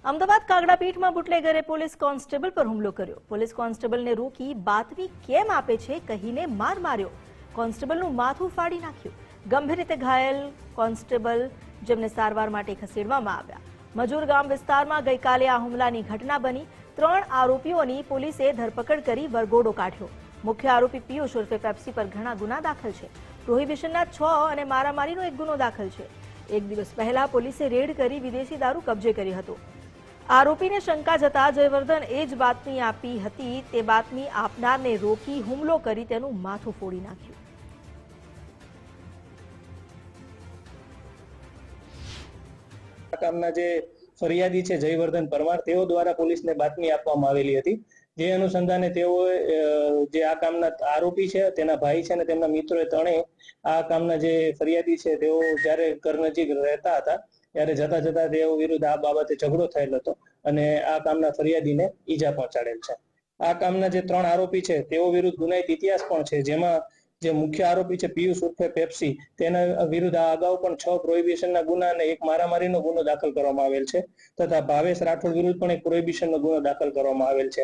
Ahmedabad કાગડાપીઠમાં બુટલેગરે police constable પર હુમલો કર્યો। પોલીસ કોન્સ્ટેબલને રોકી બાતમી કેમ આપે છે કહીને માર માર્યો। કોન્સ્ટેબલનું માથું ફાડી નાખ્યું। ગંભીર રીતે ઘાયલ કોન્સ્ટેબલ જેમને સારવાર માટે ખસેડવામાં આવ્યા। મજૂર ગામ વિસ્તારમાં ગઈકાલે આ હુમલાની ઘટના બની। 3 આરોપીઓની પોલીસે ધરપકડ કરી વરઘોડો કાઢ્યો। મુખ્ય આરોપી પિયુષ ઉર્ફે પેપ્સી પર ઘણા ગુના દાખલ છે। પ્રોહિબિશનના 6 અને મારામારીનો એક ગુનો દાખલ છે। એક દિવસ પહેલા પોલીસે રેડ કરી વિદેશી દારૂ કબજે કર્યો હતો। આરોપીને શંકા જતા જયવર્ધન એ જ બાતમી આપી હતી તે બાતમી આપનારને રોકી હુમલો કરી તેનું માથું ફોડી નાખ્યું। કામના જે ફરિયાદી છે જયવર્ધન પરમાર તેઓ દ્વારા પોલીસને બાતમી આપવામાં આવેલી હતી। જે અનુસંધાને તેઓ જે આ કામના આરોપી છે તેના ભાઈ છે અને તેમના મિત્રોએ ત્રણેય આ કામના જે ફરિયાદી છે તેઓ જ્યારે ઘર નજીક રહેતા હતા ત્યારે જતા જતા તેઓ વિરુદ્ધ આ બાબતે ઝઘડો થયેલ હતો અને આ કામના ફરિયાદીને ઈજા પહોંચાડેલ છે। આ કામના જે 3 આરોપી છે તેઓ વિરુદ્ધ ગુનાહિત ઇતિહાસ પણ છે, જેમાં જે મુખ્ય આરોપી છે પિયુષ ઉર્ફે પેપ્સી તેના વિરુદ્ધ આ અગાઉ પણ 6 પ્રોહિબિશનના ગુના અને એક મારામારીનો ગુનો દાખલ કરવામાં આવેલ છે તથા ભાવેશ રાઠોડ વિરુદ્ધ પણ એક પ્રોહિબિશનનો ગુનો દાખલ કરવામાં આવેલ છે।